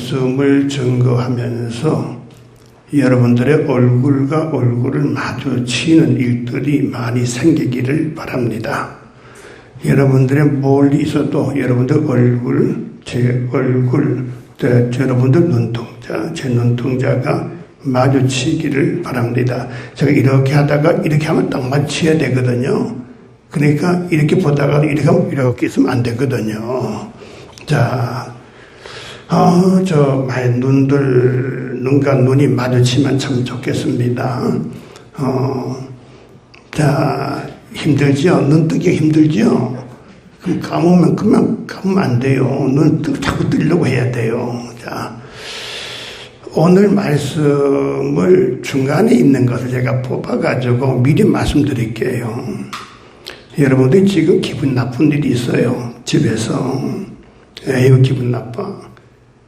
말씀을 증거하면서 여러분들의 얼굴과 얼굴을 마주치는 일들이 많이 생기기를 바랍니다. 여러분들의 멀리 있어도 여러분들 얼굴, 제 얼굴, 여러분들 눈동자, 제 눈동자가 마주치기를 바랍니다. 제가 이렇게 하다가 이렇게 하면 딱 마주쳐야 되거든요. 그러니까 이렇게 보다가 이렇게 하면 이렇게 있으면 안 되거든요. 자, 많이 눈과 눈이 마주치면 참 좋겠습니다. 자, 힘들죠? 눈 뜨기 힘들죠? 그럼 감으면 안 돼요. 눈 자꾸 뜨려고 해야 돼요. 자, 오늘 말씀을 중간에 있는 것을 제가 뽑아가지고 미리 말씀드릴게요. 여러분들이 지금 기분 나쁜 일이 있어요. 집에서. 에휴, 기분 나빠.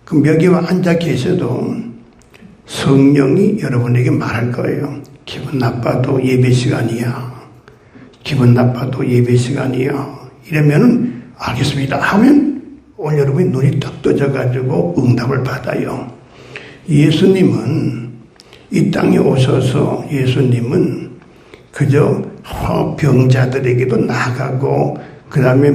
그럼 여기 앉아 계셔도 성령이 여러분에게 말할 거예요. 기분 나빠도 예배 시간이야. 기분 나빠도 예배 시간이야. 이러면은 알겠습니다 하면 오늘 여러분이 눈이 딱 떠져가지고 응답을 받아요. 예수님은 이 땅에 오셔서 예수님은 그저 병자들에게도 나가고 그 다음에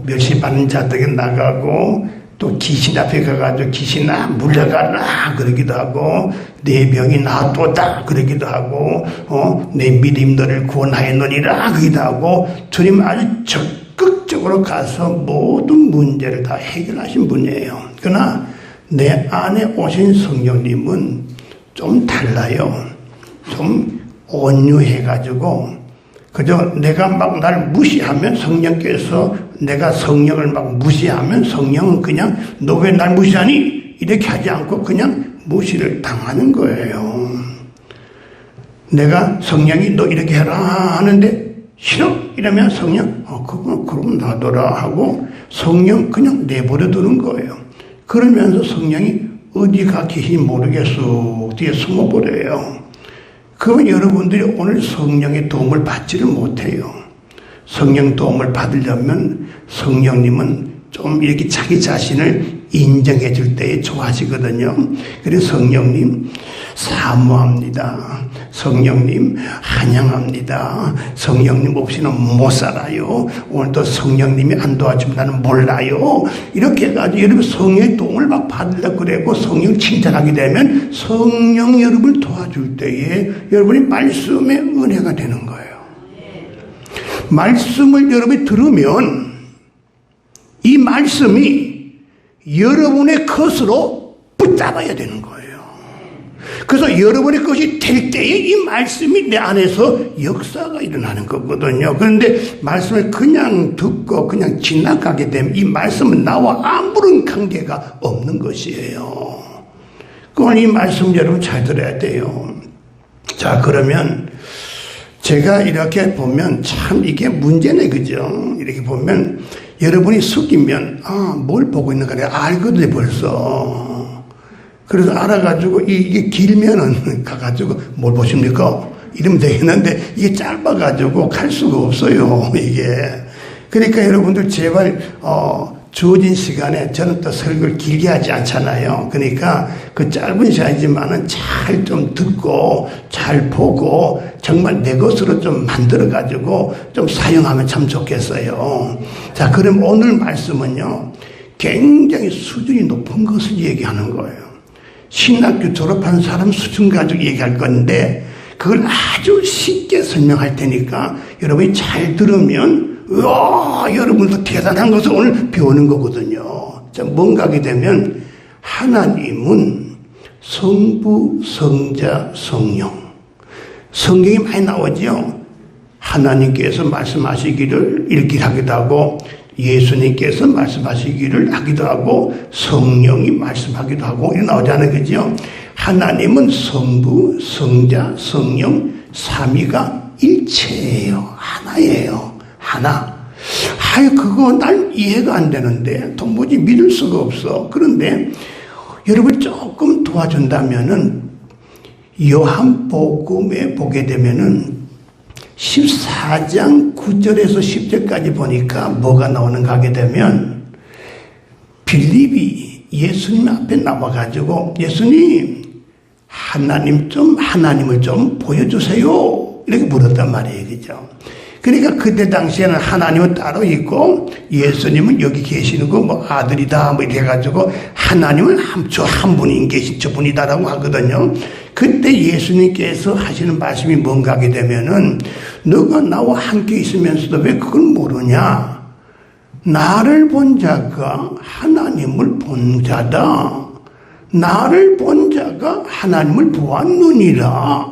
멸시받는 자들에게 나가고 또 귀신 앞에 가가지고 귀신아 물러가라 그러기도 하고 내 병이 나았도다 그러기도 하고 내 믿음 너를 구원하였느니라 그러기도 하고 주님 아주 적극적으로 가서 모든 문제를 다 해결하신 분이에요. 그러나 내 안에 오신 성령님은 좀 달라요. 좀 온유해가지고 그저 내가 막 날 무시하면 성령께서 내가 성령을 막 무시하면 성령은 그냥 너 왜 날 무시하니? 이렇게 하지 않고 그냥 무시를 당하는 거예요. 내가 성령이 너 이렇게 해라 하는데 싫어? 이러면 성령 그럼 놔둬라 하고 성령 그냥 내버려 두는 거예요. 그러면서 성령이 어디가 계신지 모르겠어 뒤에 숨어버려요. 그러면 여러분들이 오늘 성령의 도움을 받지를 못해요. 성령 도움을 받으려면 성령님은 좀 이렇게 자기 자신을 인정해 줄 때에 좋아하시거든요. 그래서 성령님 사모합니다. 성령님 환영합니다. 성령님 없이는 못 살아요. 오늘도 성령님이 안 도와주면 나는 몰라요. 이렇게 해가지고 여러분 성령의 도움을 막 받으려고 그러고 성령 칭찬하게 되면 성령 여러분을 도와줄 때에 여러분이 말씀의 은혜가 되는 거예요. 말씀을 여러분이 들으면 이 말씀이 여러분의 것으로 붙잡아야 되는 거예요. 그래서 여러분의 것이 될 때에 이 말씀이 내 안에서 역사가 일어나는 거거든요. 그런데 말씀을 그냥 듣고 그냥 지나가게 되면 이 말씀은 나와 아무런 관계가 없는 것이에요. 그건 이 말씀 여러분 잘 들어야 돼요. 자, 그러면 제가 이렇게 보면 참 이게 문제네, 그죠? 이렇게 보면 여러분이 숙이면 뭘 보고 있는가 내가 알거든요 벌써. 그래서 알아가지고 이게 길면은 가가지고 뭘 보십니까? 이러면 되겠는데 이게 짧아가지고 갈 수가 없어요 이게. 그러니까 여러분들 제발 주어진 시간에 저는 또 설교를 길게 하지 않잖아요. 그러니까 그 짧은 시간이지만은 잘 좀 듣고 잘 보고 정말 내 것으로 좀 만들어가지고 좀 사용하면 참 좋겠어요. 자, 그럼 오늘 말씀은요 굉장히 수준이 높은 것을 얘기하는 거예요. 신학교 졸업한 사람 수준 가지고 얘기할 건데 그걸 아주 쉽게 설명할 테니까 여러분이 잘 들으면 여러분도 대단한 것을 오늘 배우는 거거든요. 자, 뭔가 하게 되면 하나님은 성부, 성자, 성령. 성경이 많이 나오죠. 하나님께서 말씀하시기를 읽기를 하기도 하고 예수님께서 말씀하시기를 하기도 하고 성령이 말씀하기도 하고 이렇게 나오잖아요. 그죠? 하나님은 성부, 성자, 성령 삼위가 일체예요. 하나예요. 하나. 그거 난 이해가 안 되는데 도무지 믿을 수가 없어. 그런데 여러분 조금 도와준다면은 요한복음에 보게 되면은 14장 9절에서 10절까지 보니까 뭐가 나오는가 하게 되면 빌립이 예수님 앞에 나와가지고 예수님 하나님을 좀 보여주세요 이렇게 물었단 말이에요. 그죠? 그러니까 그때 당시에는 하나님은 따로 있고 예수님은 여기 계시는 거 뭐 아들이다 뭐 이렇게 해가지고 하나님은 저 한 분이 계신 저분이다라고 하거든요. 그때 예수님께서 하시는 말씀이 뭔가 하게 되면은 너가 나와 함께 있으면서도 왜 그걸 모르냐? 나를 본 자가 하나님을 본 자다. 나를 본 자가 하나님을 보았느니라.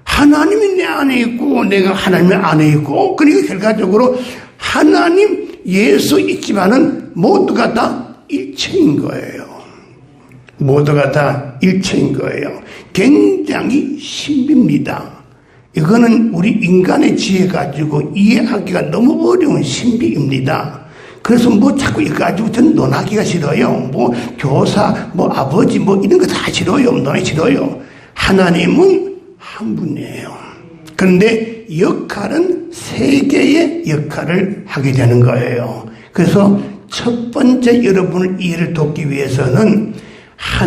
하나님이 내 안에 있고 내가 하나님 안에 있고 그러니까 결과적으로 하나님 예수 있지만은 모두가 다 일체인 거예요. 모두가 다 일체인 거예요. 굉장히 신비입니다. 이거는 우리 인간의 지혜 가지고 이해하기가 너무 어려운 신비입니다. 그래서 뭐 자꾸 이거 가지고 저는 논하기가 싫어요. 뭐 교사, 뭐 아버지, 뭐 이런 거 다 싫어요. 논하기 싫어요. 하나님은 한 분이에요. 그런데 역할은 세 개의 역할을 하게 되는 거예요. 그래서 첫 번째 여러분을 이해를 돕기 위해서는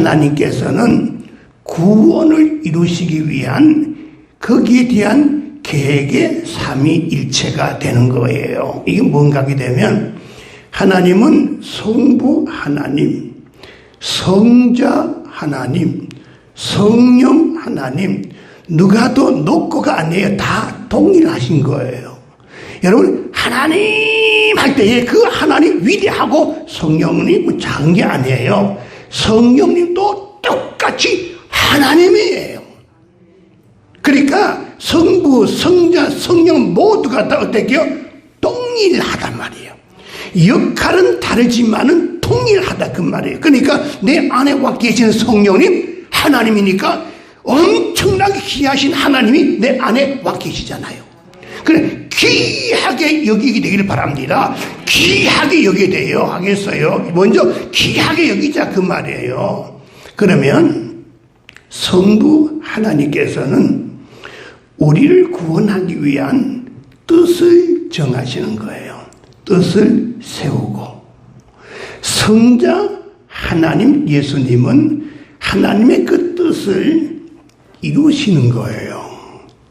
하나님께서는 구원을 이루시기 위한 거기에 대한 계획의 삼위일체가 되는 거예요. 이게 뭔가 하게 되면 하나님은 성부 하나님, 성자 하나님, 성령 하나님 누가 더 높고가 아니에요. 다 동일하신 거예요. 여러분 하나님 할 때에 그 하나님 위대하고 성령님 작은 게 아니에요. 성령님도 똑같이 하나님이에요. 그러니까 성부, 성자, 성령 모두가 다 어떻게요? 동일하단 말이에요. 역할은 다르지만은 동일하다 그 말이에요. 그러니까 내 안에 와 계시는 성령님 하나님이니까 엄청나게 귀하신 하나님이 내 안에 와 계시잖아요. 그래 귀하게 여기게 되기를 바랍니다. 귀하게 여기게 돼요. 하겠어요? 먼저 귀하게 여기자 그 말이에요. 그러면 성부 하나님께서는 우리를 구원하기 위한 뜻을 정하시는 거예요. 뜻을 세우고 성자 하나님 예수님은 하나님의 그 뜻을 이루시는 거예요.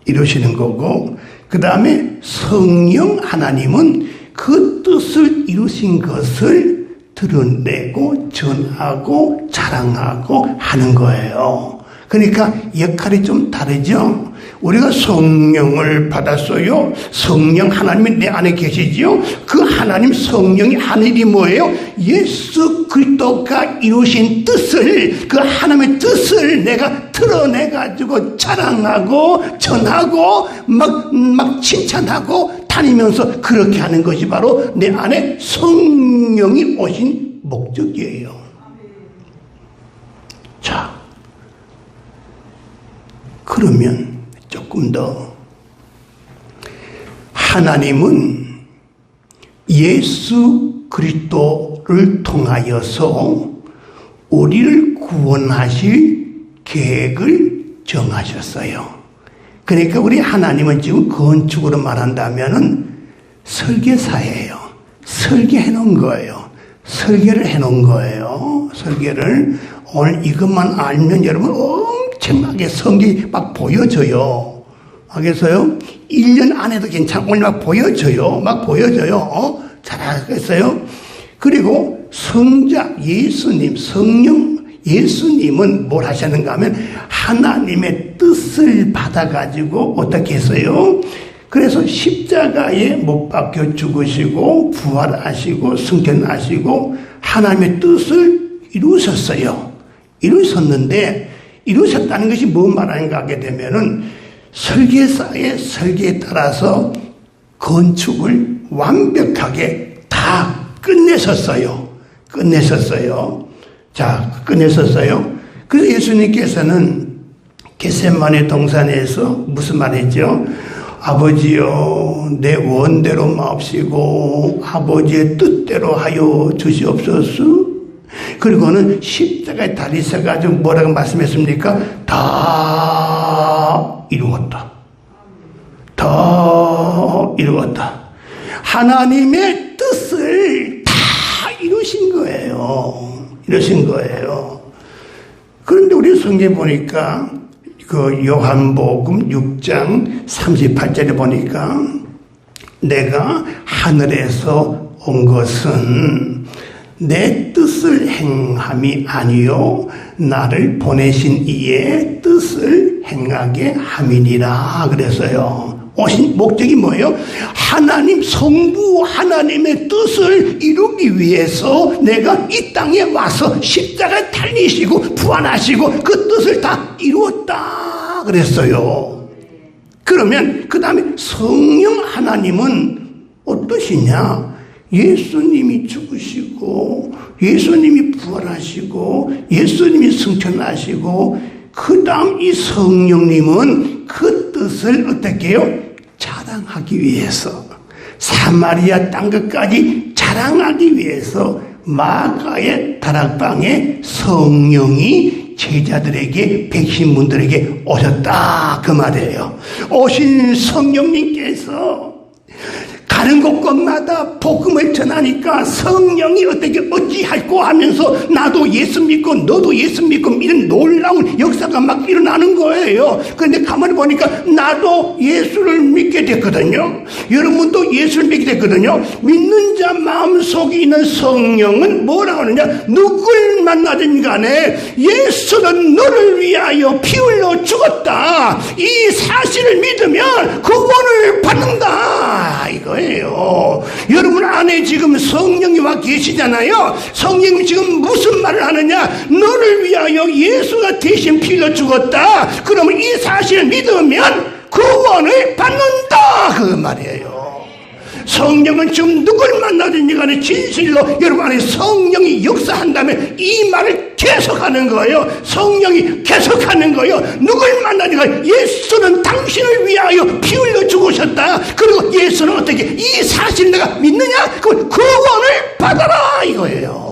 이루시는 거고 그 다음에 성령 하나님은 그 뜻을 이루신 것을 드러내고 전하고 자랑하고 하는 거예요. 그러니까 역할이 좀 다르죠. 우리가 성령을 받았어요. 성령 하나님이 내 안에 계시지요. 그 하나님 성령이 하는 일이 뭐예요? 예수 그리스도가 이루신 뜻을, 그 하나님의 뜻을 내가 드러내가지고 자랑하고 전하고 막 칭찬하고 다니면서 그렇게 하는 것이 바로 내 안에 성령이 오신 목적이에요. 자, 그러면 조금 더 하나님은 예수 그리스도를 통하여서 우리를 구원하실 계획을 정하셨어요. 그러니까 우리 하나님은 지금 건축으로 말한다면은 설계사예요. 설계해 놓은 거예요. 설계를 해 놓은 거예요. 설계를 오늘 이것만 알면 여러분 엄청나게 성경이 막 보여져요. 알겠어요? 1년 안에도 괜찮고 오늘 막 보여져요. 막 보여져요. 잘하겠어요? 그리고 성자 예수님, 성령 예수님은 뭘 하셨는가 하면 하나님의 뜻을 받아가지고 어떻게 했어요? 그래서 십자가에 못 박혀 죽으시고 부활하시고 승천하시고 하나님의 뜻을 이루셨어요. 이루셨는데 이루셨다는 것이 뭔 말인가 하게 되면은 설계사의 설계에 따라서 건축을 완벽하게 다 끝내셨어요. 자, 끝내셨어요. 그래서 예수님께서는 겟세마네 동산에서 무슨 말이죠? 아버지여 내 원대로 마옵시고 아버지의 뜻대로 하여 주시옵소서. 그리고는 십자가에 달리셔가지고 뭐라고 말씀했습니까? 다 이루었다. 다 이루었다. 하나님의 뜻을 다 이루신 거예요. 이러신 거예요. 그런데 우리 성경에 보니까 그 요한복음 6장 38절에 보니까 내가 하늘에서 온 것은 내 뜻을 행함이 아니요 나를 보내신 이의 뜻을 행하게 함이니라 그랬어요. 오신 목적이 뭐예요? 하나님 성부 하나님의 뜻을 이루기 위해서 내가 이 땅에 와서 십자가에 달리시고 부활하시고 그 뜻을 다 이루었다 그랬어요. 그러면 그 다음에 성령 하나님은 어떠시냐? 예수님이 죽으시고 예수님이 부활하시고 예수님이 승천하시고 그 다음 이 성령님은 그 뜻을 어떻게 해요? 자랑하기 위해서 사마리아 땅 끝까지 자랑하기 위해서 마가의 다락방에 성령이 제자들에게 백신분들에게 오셨다 그 말이에요. 오신 성령님께서 가는 곳곳마다 복음을 전하니까 성령이 어떻게 어찌할꼬 하면서 나도 예수 믿고 너도 예수 믿고 이런 놀라운 역사가 막 일어나는 거예요. 그런데 가만히 보니까 나도 예수를 믿게 됐거든요. 여러분도 예수를 믿게 됐거든요. 믿는 자 마음속에 있는 성령은 뭐라고 하느냐? 누굴 만나든 간에 예수는 너를 위하여 피 흘려 죽었다 이 사실을 믿으면 구원을 받는다 이거예요. 여러분 안에 지금 성령이 와 계시잖아요. 성령이 지금 무슨 말을 하느냐? 너를 위하여 예수가 대신 피 흘려 죽었다. 그러면 이 사실을 믿으면 구원을 받는다 그 말이에요. 성령은 지금 누굴 만나든지 간에 진실로 여러분 안에 성령이 역사한다면 이 말을 계속하는 거예요. 성령이 계속하는 거예요. 누굴 만나든지 간에 예수는 당신을 위하여 피 흘려 죽으셨다. 그리고 예수는 어떻게 이 사실 내가 믿느냐? 그 구원을 받아라 이거예요.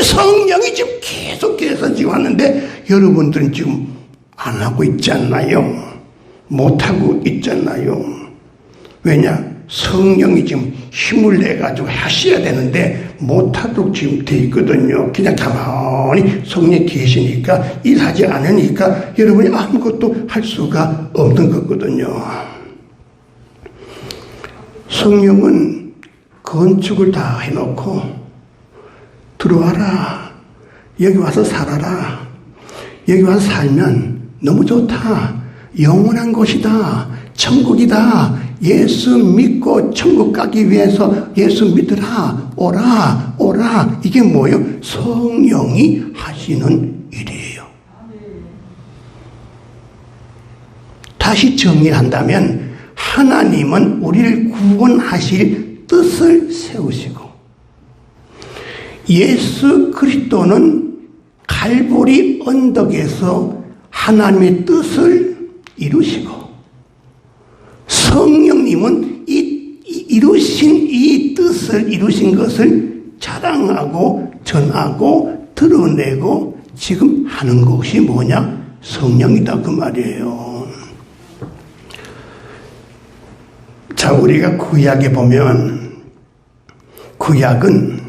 성령이 지금 계속해서 지금 왔는데 여러분들은 지금 안 하고 있지 않나요? 못하고 있잖아요. 왜냐? 성령이 지금 힘을 내가지고 하셔야 되는데 못하도록 지금 돼 있거든요. 그냥 가만히 성령이 계시니까 일하지 않으니까 여러분이 아무것도 할 수가 없는 거거든요. 성령은 건축을 다 해놓고 들어와라. 여기 와서 살아라. 여기 와서 살면 너무 좋다. 영원한 곳이다. 천국이다. 예수 믿고 천국 가기 위해서 예수 믿으라. 오라. 오라. 이게 뭐예요? 성령이 하시는 일이에요. 다시 정리한다면 하나님은 우리를 구원하실 뜻을 세우시고 예수 그리스도는 갈보리 언덕에서 하나님의 뜻을 이루시고 성령님은 이루신 이 뜻을 이루신 것을 자랑하고 전하고 드러내고 지금 하는 것이 뭐냐? 성령이다 그 말이에요. 자, 우리가 구약에 보면 구약은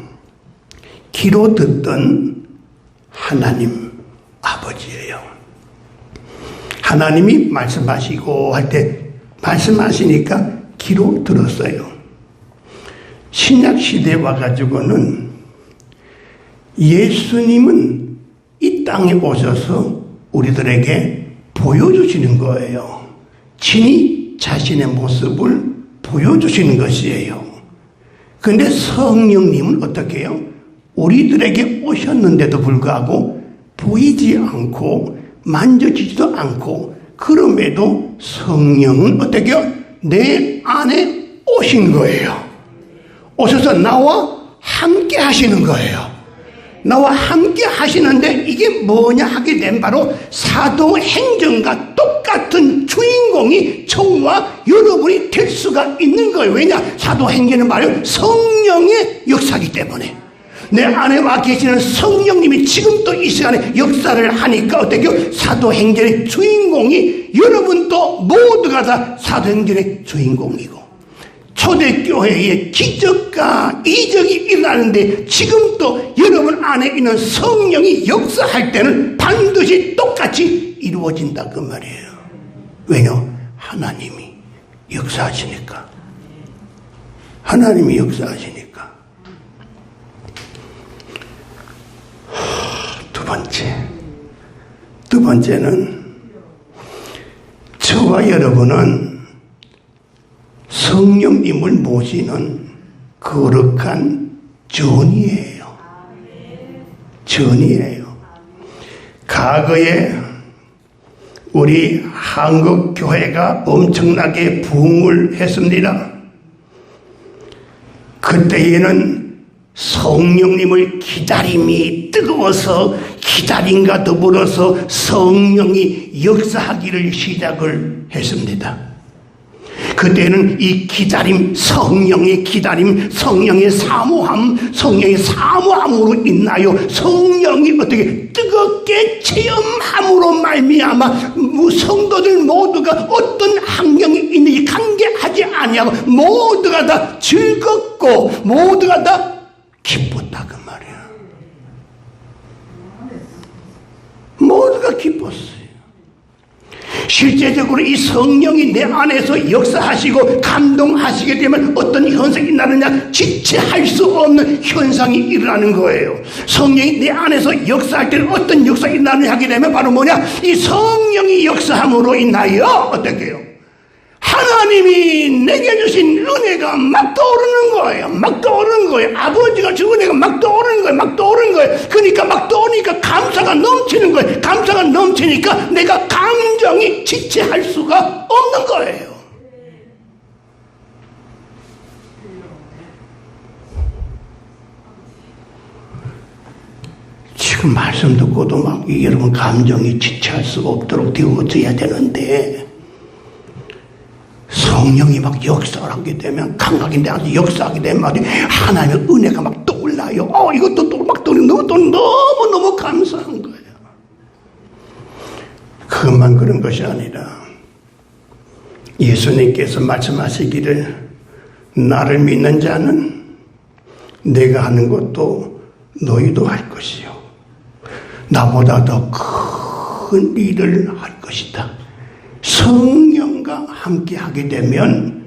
귀로 듣던 하나님 아버지예요. 하나님이 말씀하시고 할 때 말씀하시니까 귀로 들었어요. 신약 시대에 와가지고는 예수님은 이 땅에 오셔서 우리들에게 보여주시는 거예요. 친히 자신의 모습을 보여주시는 것이에요. 그런데 성령님은 어떻게 해요? 우리들에게 오셨는데도 불구하고 보이지 않고 만져지지도 않고 그럼에도 성령은 어떻게 해요? 내 안에 오신 거예요. 오셔서 나와 함께 하시는 거예요. 나와 함께 하시는데 이게 뭐냐 하게 되면 바로 사도행전과 똑같은 주인공이 저와 여러분이 될 수가 있는 거예요. 왜냐? 사도행전은 바로 성령의 역사이기 때문에 내 안에 와 계시는 성령님이 지금도 이 시간에 역사를 하니까 어떻게 사도행전의 주인공이 여러분도 모두가 다 사도행전의 주인공이고 초대교회에 기적과 이적이 일어나는데 지금도 여러분 안에 있는 성령이 역사할 때는 반드시 똑같이 이루어진다 그 말이에요. 왜요? 하나님이 역사하시니까. 하나님이 역사하시니까. 두 번째는 저와 여러분은 성령님을 모시는 거룩한 전이에요. 전이에요. 과거에 우리 한국 교회가 엄청나게 부흥을 했습니다. 그때에는 성령님을 기다림이 뜨거워서 기다림과 더불어서 성령이 역사하기를 시작을 했습니다. 그때는 이 기다림, 성령의 기다림, 성령의 사모함으로 인하여 성령이 어떻게 뜨겁게 체험함으로 말미암아 성도들 모두가 어떤 환경이 있는지 관계하지 아니하고 모두가 다 즐겁고 모두가 다 기뻤다 그 말이야. 모두가 기뻤어요. 실제적으로 이 성령이 내 안에서 역사하시고 감동하시게 되면 어떤 현상이 나느냐, 지체할 수 없는 현상이 일어나는 거예요. 성령이 내 안에서 역사할 때는 어떤 역사가 나느냐 하게 되면 바로 뭐냐, 이 성령이 역사함으로 인하여 어떻게 해요? 하나님이 내게 주신 은혜가 막 떠오르는 거예요. 막 떠오르는 거예요. 아버지가 준 은혜가 막 떠오르는 거예요. 막 떠오르는 거예요. 그러니까 막 떠오르니까 감사가 넘치는 거예요. 감사가 넘치니까 내가 감정이 지체할 수가 없는 거예요. 지금 말씀 듣고도 막 여러분 감정이 지체할 수가 없도록 되어져야 되는데 성령이 막 역사를 하게 되면, 강하게 내한테 역사하게 되면 하나님의 은혜가 막 떠올라요. 이것도 또 막 떠올리고 너무 감사한 거예요. 그것만 그런 것이 아니라 예수님께서 말씀하시기를 나를 믿는 자는 내가 하는 것도 너희도 할 것이요 나보다 더 큰 일을 할 것이다. 성령과 함께 하게 되면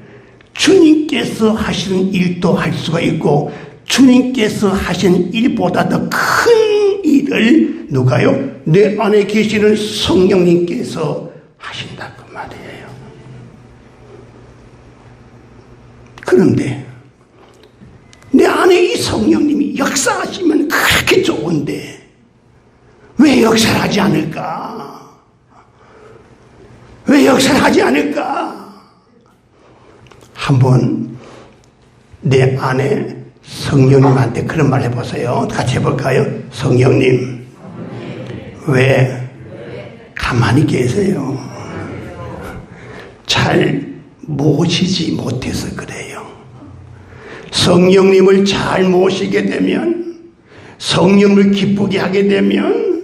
주님께서 하시는 일도 할 수가 있고 주님께서 하시는 일보다 더 큰 일을 누가요? 내 안에 계시는 성령님께서 하신다 그 말이에요. 그런데 내 안에 이 성령님이 역사하시면 그렇게 좋은데 왜 역사를 하지 않을까? 왜 역사를 하지 않을까? 한번 내 안에 성령님한테 그런 말 해보세요. 같이 해볼까요? 성령님, 왜 가만히 계세요? 잘 모시지 못해서 그래요. 성령님을 잘 모시게 되면, 성령을 기쁘게 하게 되면,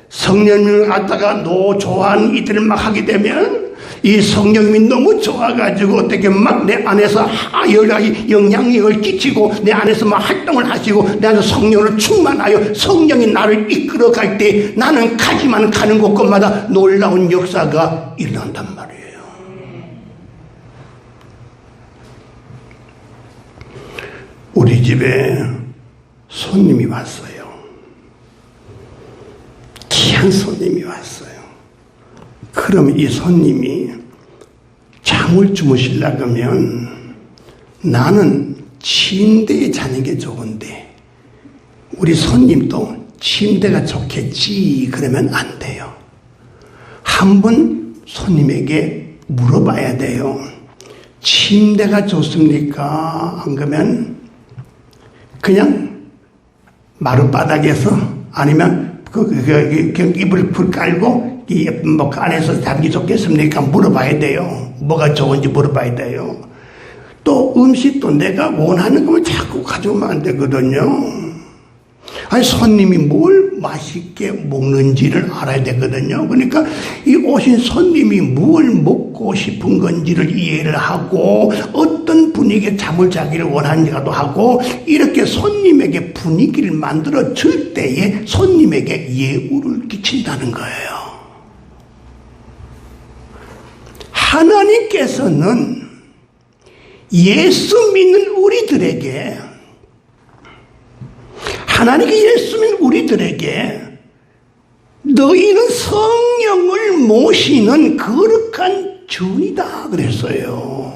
성령님을 갖다가 좋아하는 이들을 막 하게 되면 이 성령님이 너무 좋아가지고 어떻게 막 내 안에서 여러 가지 영향력을 끼치고 내 안에서 막 활동을 하시고 내 안에서 성령을 충만하여 성령이 나를 이끌어 갈 때 나는 가지만 가는 곳곳마다 놀라운 역사가 일어난단 말이에요. 우리 집에 손님이 왔어요. 귀한 손님이 왔어요. 그러면 이 손님이 잠을 주무시려고 하면 나는 침대에 자는 게 좋은데 우리 손님도 침대가 좋겠지 그러면 안 돼요. 한번 손님에게 물어봐야 돼요. 침대가 좋습니까? 안 그러면 그냥 마룻바닥에서 아니면 이불 불 깔고 뭐 안에서 자기 좋겠습니까? 물어봐야 돼요. 뭐가 좋은지 물어봐야 돼요. 또 음식도 내가 원하는 거면 자꾸 가져오면 안 되거든요. 아니 손님이 뭘 맛있게 먹는지를 알아야 되거든요. 그러니까 이 오신 손님이 뭘 먹고 싶은 건지를 이해를 하고 어떤 분위기에 잠을 자기를 원하는가도 하고 이렇게 손님에게 분위기를 만들어 줄 때에 손님에게 예우를 끼친다는 거예요. 하나님께서는 예수 믿는 우리들에게 하나님께 예수 믿는 우리들에게 너희는 성령을 모시는 거룩한 전이다 그랬어요.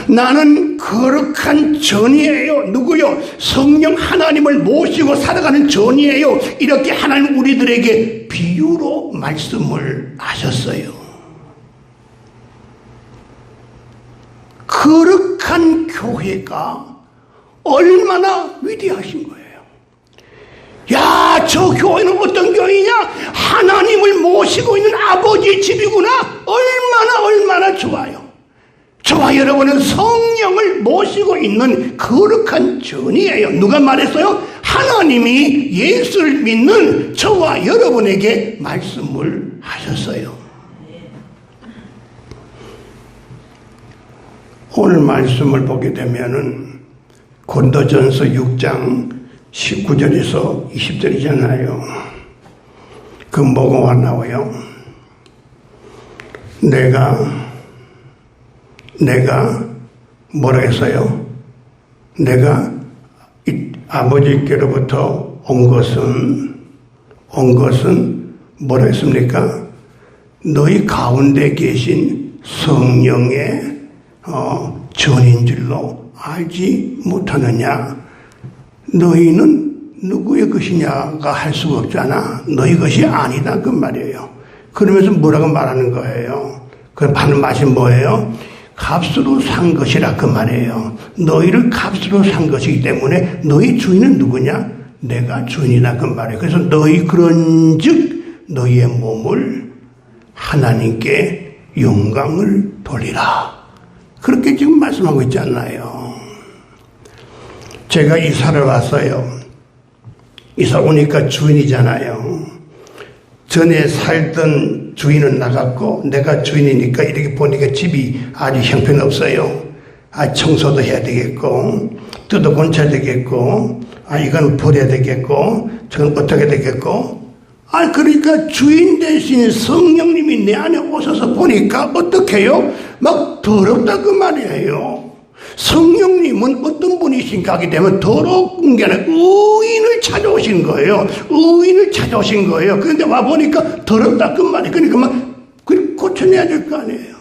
나는 거룩한 전이에요. 누구요? 성령 하나님을 모시고 살아가는 전이에요. 이렇게 하나님 우리들에게 비유로 말씀을 하셨어요. 거룩한 교회가 얼마나 위대하신 거예요. 야, 저 교회는 어떤 교회냐? 하나님을 모시고 있는 아버지의 집이구나. 얼마나 좋아요. 저와 여러분은 성령을 모시고 있는 거룩한 전이에요. 누가 말했어요? 하나님이 예수를 믿는 저와 여러분에게 말씀을 하셨어요. 오늘 말씀을 보게 되면은 고린도전서 6장 19절에서 20절이잖아요. 그 뭐가 나와요? 내가 뭐라 했어요? 내가 아버지께로부터 온 것은 뭐라 했습니까? 너희 가운데 계신 성령의 전인 줄로 알지 못하느냐? 너희는 누구의 것이냐가 할 수가 없잖아. 너희 것이 아니다 그 말이에요. 그러면서 뭐라고 말하는 거예요? 그 하는 말이 뭐예요? 값으로 산 것이라 그 말이에요. 너희를 값으로 산 것이기 때문에 너희 주인은 누구냐? 내가 주인이다 그 말이에요. 그래서 너희 그런즉 너희의 몸을 하나님께 영광을 돌리라. 그렇게 지금 말씀하고 있잖아요. 제가 이사를 왔어요. 이사 오니까 주인이잖아요. 전에 살던 주인은 나갔고 내가 주인이니까 이렇게 보니까 집이 아주 형편없어요. 청소도 해야 되겠고 뜯어 고쳐야 되겠고 이건 버려야 되겠고 저건 어떻게 되겠고 그러니까 주인 대신 성령님이 내 안에 오셔서 보니까 어떻게 해요? 막 더럽다 그 말이에요. 성령님은 어떤 분이신가 하게 되면 더러운 게 아니라 의인을 찾아오신 거예요. 의인을 찾아오신 거예요. 그런데 와보니까 더럽다 그 말이에요. 그러니까 막 고쳐내야 될 거 아니에요.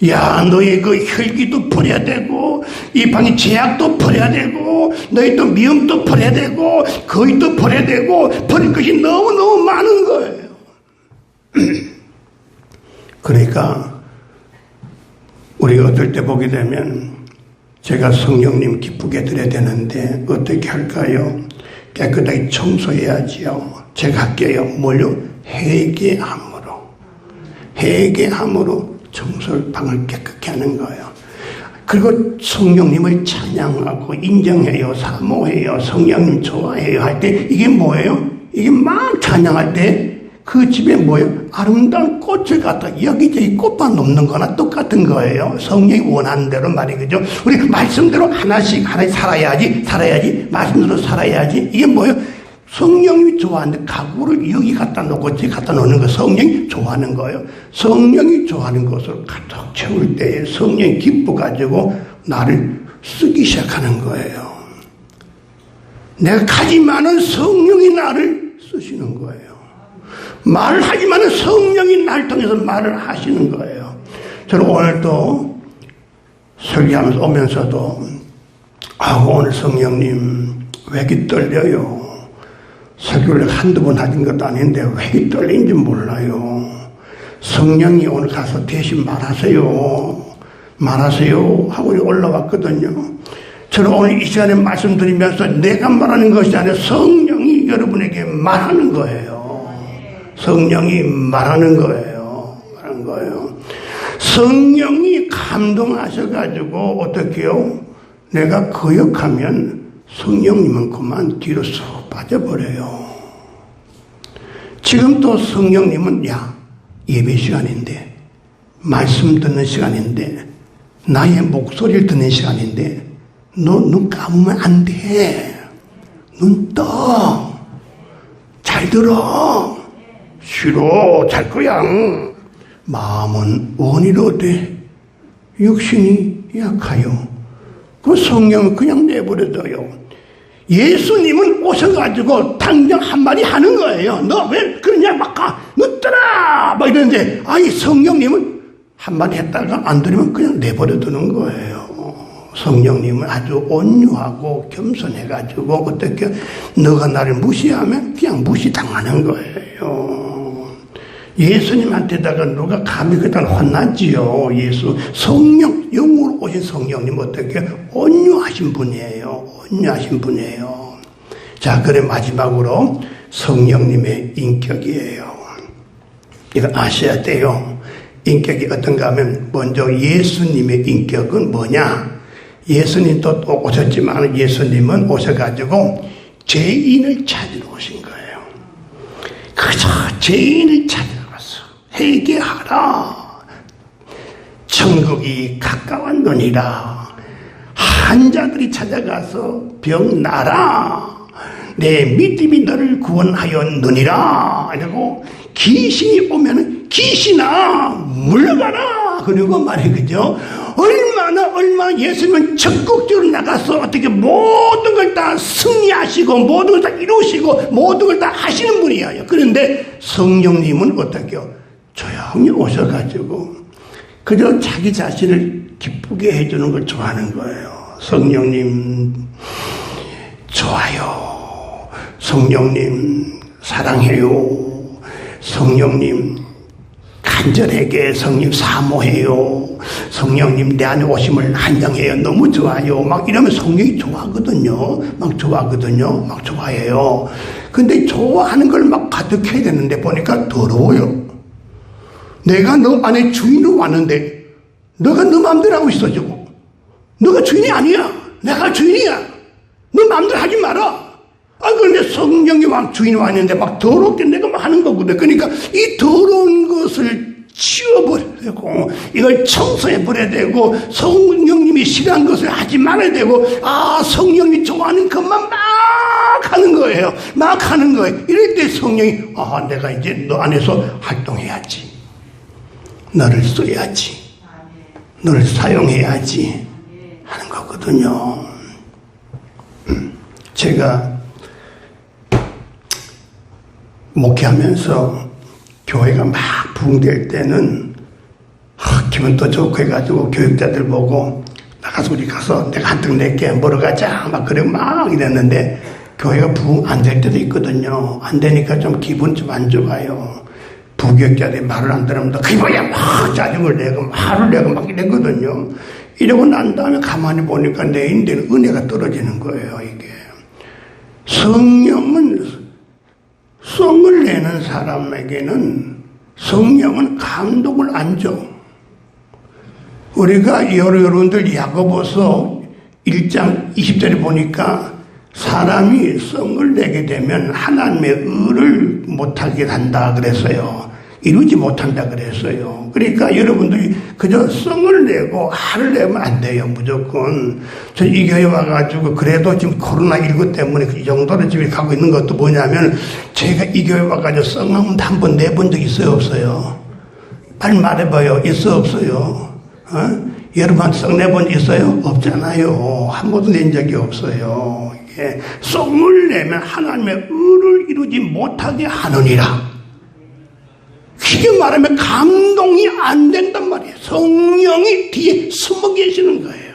야, 너희 그 혈기도 버려야 되고 이 방에 제약도 버려야 되고 너희 또 미움도 버려야 되고 거의도 버려야 되고 버릴 것이 너무너무 많은 거예요. 그러니까 우리가 어떨 때 보게 되면 제가 성령님 기쁘게 드려야 되는데 어떻게 할까요? 깨끗하게 청소해야지요. 제가 할게요. 뭘요? 회개함으로 청소를 방을 깨끗게 하는 거예요. 그리고 성령님을 찬양하고 인정해요. 사모해요. 성령님 좋아해요. 할 때 이게 뭐예요? 이게 막 찬양할 때 그 집에 뭐예요? 아름다운 꽃을 갖다 여기저기 꽃밭 놓는 거나 똑같은 거예요. 성령이 원하는 대로 말이죠. 우리 말씀대로 하나씩 살아야지. 말씀대로 살아야지. 이게 뭐예요? 성령님이 좋아하는데 가구를 여기 갖다 놓고 저기 갖다 놓는 거 성령이 좋아하는 거예요. 성령이 좋아하는 것을 가득 채울 때에 성령이 기뻐가지고 나를 쓰기 시작하는 거예요. 내가 가지만은 성령이 나를 쓰시는 거예요. 말을 하지만은 성령이 나를 통해서 말을 하시는 거예요. 저는 오늘 또 설교하면서 오면서도 오늘 성령님 왜 이렇게 떨려요? 설교를 한두 번 하신 것도 아닌데 왜 이렇게 떨리는지 몰라요. 성령이 오늘 가서 대신 말하세요 하고 올라왔거든요. 저는 오늘 이 시간에 말씀드리면서 내가 말하는 것이 아니라 성령이 여러분에게 말하는 거예요. 성령이 말하는 거예요. 성령이 감동하셔가지고 어떻게 해요? 내가 거역하면 성령님은 그만 뒤로 쏙 쏙 빠져버려요. 지금 또 성령님은 예배 시간인데, 말씀 듣는 시간인데, 나의 목소리를 듣는 시간인데 너 눈 감으면 안 돼. 눈 떠. 잘 들어. 싫어. 잘 거야. 마음은 원이로되 육신이 약하여 그 성령은 그냥 내버려둬요. 예수님은 오셔가지고 당장 한마디 하는 거예요. 너 왜 그러냐 막 가. 너 떠라. 막 이러는데 성령님은 한마디 했다가 안 들으면 그냥 내버려두는 거예요. 성령님은 아주 온유하고 겸손해가지고 어떻게 너가 나를 무시하면 그냥 무시당하는 거예요. 예수님한테다가 누가 감히 그딴 혼나지요. 성령, 영으로 오신 성령님 어떻게 온유하신 분이에요. 온유하신 분이에요. 자, 그래 마지막으로 성령님의 인격이에요. 이거 아셔야 돼요. 인격이 어떤가 하면 먼저 예수님의 인격은 뭐냐? 예수님도 또 오셨지만 예수님은 오셔가지고 죄인을 찾으러 오신 거예요. 그저 죄인을 찾으러 왔어. 회개하라. 천국이 가까웠느니라. 환자들이 찾아가서 병 나라. 내 믿음이 너를 구원하였느니라. 이러고 귀신이 오면은 귀신아 물러가라. 그리고 말해 그죠? 얼마나 예수님은 적극적으로 나가서 어떻게 모든 걸 다 승리하시고 모든 걸 다 이루시고 모든 걸 다 하시는 분이에요. 그런데 성령님은 어떻게요? 조용히 오셔가지고 그저 자기 자신을 기쁘게 해주는 걸 좋아하는 거예요. 성령님 좋아요. 성령님 사랑해요. 성령님 간절하게 성령 사모해요. 성령님 내 안에 오심을 환영해요. 너무 좋아요. 막 이러면 성령이 좋아하거든요. 막 좋아해요. 근데 좋아하는 걸 막 가득해야 되는데 보니까 더러워요. 내가 너 안에 주인으로 왔는데 너가 너 마음대로 하고 있어 지금. 너가 주인이 아니야. 내가 주인이야. 너 마음대로 하지 마라. 그런데 성령이 막 주인이 왔는데 막 더럽게 내가 막 하는 거거든. 그러니까 이 더러운 것을 치워버려야 되고, 이걸 청소해버려야 되고, 성령님이 싫어하는 것을 하지 말아야 되고, 성령이 좋아하는 것만 막 하는 거예요. 막 하는 거예요. 이럴 때 성령이, 내가 이제 너 안에서 활동해야지. 너를 써야지. 너를 사용해야지. 하는 거거든요. 제가 목회하면서 교회가 막 부흥될 때는 기분도 좋고 해가지고 교육자들 보고 나가서 우리 가서 내가 한턱 낼게 먹으러 가자 막 그러고 막 이랬는데 교회가 부흥 안 될 때도 있거든요. 안 되니까 좀 기분 좀 안 좋아요. 부교육자들이 말을 안 들으면 그게 뭐야 막 짜증을 내고 말을 내고 막 이랬거든요. 이러고 난 다음에 가만히 보니까 내 인생은 은혜가 떨어지는 거예요. 이게 성령은 성을 내는 사람에게는 성령은 감독을 안 줘. 우리가 여러분들 야고보서 1장 20절에 보니까 사람이 성을 내게 되면 하나님의 의를 못하게 한다 그랬어요. 이루지 못한다 그랬어요. 그러니까 여러분들이 그저 성을 내고 화를 내면 안 돼요. 무조건. 저 이 교회 와가지고 그래도 지금 코로나19 때문에 이 정도로 지금 가고 있는 것도 뭐냐면 제가 이 교회 와가지고 성 한 번 내본 적 있어요? 없어요? 빨리 말해봐요. 있어? 없어요? 여러분한테 성 내본 적 있어요? 없잖아요. 한 번도 낸 적이 없어요. 성을 내면 하나님의 의를 이루지 못하게 하느니라. 쉽게 말하면 감동이 안 된단 말이에요. 성령이 뒤에 숨어 계시는 거예요.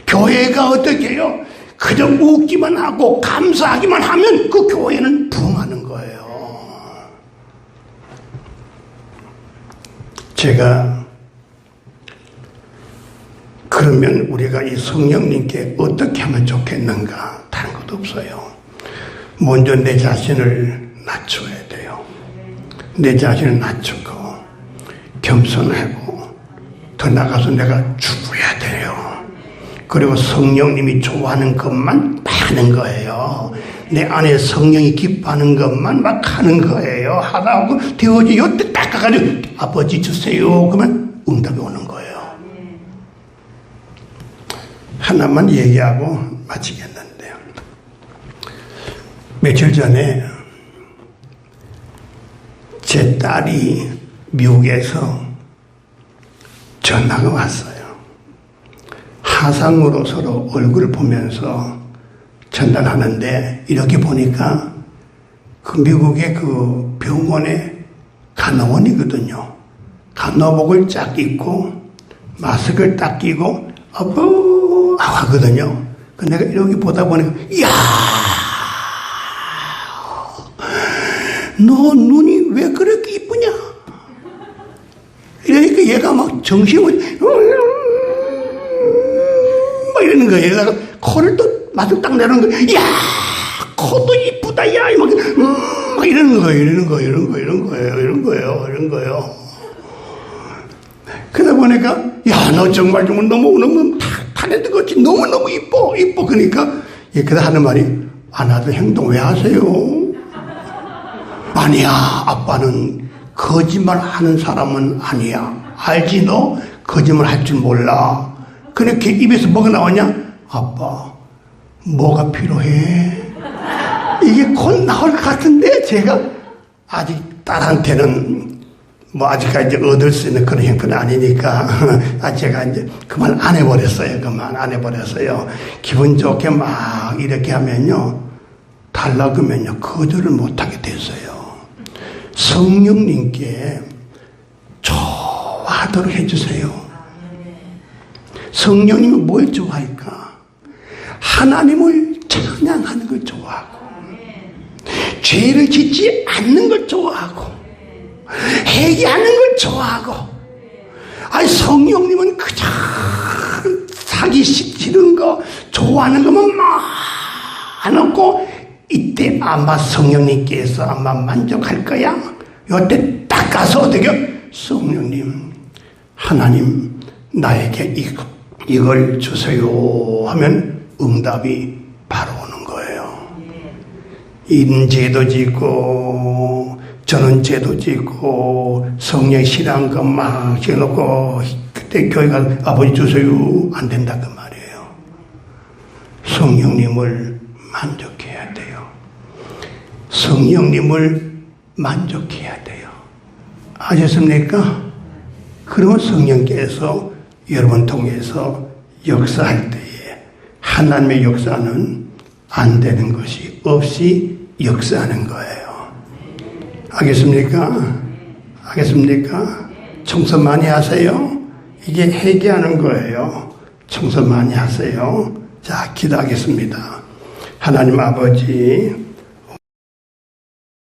교회가 어떻게 해요? 그저 웃기만 하고 감사하기만 하면 그 교회는 부흥하는 거예요. 제가 그러면 우리가 이 성령님께 어떻게 하면 좋겠는가? 다른 것도 없어요. 먼저 내 자신을 낮춰야 돼요. 내 자신을 낮추고 겸손하고 더 나가서 내가 죽어야 돼요. 그리고 성령님이 좋아하는 것만 하는 거예요. 내 안에 성령이 기뻐하는 것만 막 하는 거예요. 하다 보고 되어지 요때 딱 가가지고 아버지 주세요. 그러면 응답이 오는 거예요. 하나만 얘기하고 마치겠는데요. 며칠 전에 제 딸이 미국에서 전화가 왔어요. 화상으로 서로 얼굴을 보면서 전달하는데 이렇게 보니까 그 미국의 그 병원의 간호원이거든요. 간호복을 쫙 입고 마스크를 딱 끼고 아부 하거든요. 내가 이렇게 보다 보니까 이야 너 눈이 왜 그렇게 이쁘냐? 이러니까 얘가 막 정신을 막 이러는 거예요. 얘가 코를 또 마스크 딱 내는 거예요. 이야 코도 이쁘다 야 막 이러는 거예요. 이런 거예요. 그러다 보니까 야 너 정말 너무 탤런트 같이 너무 이뻐 그러니까 그다 하는 말이 안 하던 행동 왜 하세요? 아니야 아빠는 거짓말 하는 사람은 아니야. 알지 너? 거짓말 할 줄 몰라. 그렇게 입에서 뭐가 나오냐? 아빠 뭐가 필요해? 이게 곧 나올 것 같은데 제가 아직 딸한테는 뭐 아직까지 얻을 수 있는 그런 형편은 아니니까 제가 이제 그만 안 해버렸어요. 기분 좋게 막 이렇게 하면요 달라고 하면요 거절을 못하게 됐어요. 성령님께 좋아하도록 해주세요. 성령님은 뭘 좋아할까? 하나님을 찬양하는 걸 좋아하고 죄를 짓지 않는 걸 좋아하고 회개하는 걸 좋아하고 아니 성령님은 그저 사기 싫은 거 좋아하는 것만 많았고 이때 아마 성령님께서 아마 만족할 거야. 이때 딱 가서 어떻게 성령님 하나님 나에게 이걸 주세요 하면 응답이 바로 오는 거예요. 이런 죄도 짓고 저는 죄도 짓고 성령 싫어한 거 막 지어놓고 그때 교회 가서 아버지 주세요 안 된다 그 말이에요. 성령님을 만족해야 돼요. 성령님을 만족해야 돼요. 아셨습니까? 그러면 성령께서 여러분 통해서 역사할 때에 하나님의 역사는 안 되는 것이 없이 역사하는 거예요. 알겠습니까? 청소 많이 하세요. 이게 회개하는 거예요. 청소 많이 하세요. 자, 기도하겠습니다. 하나님 아버지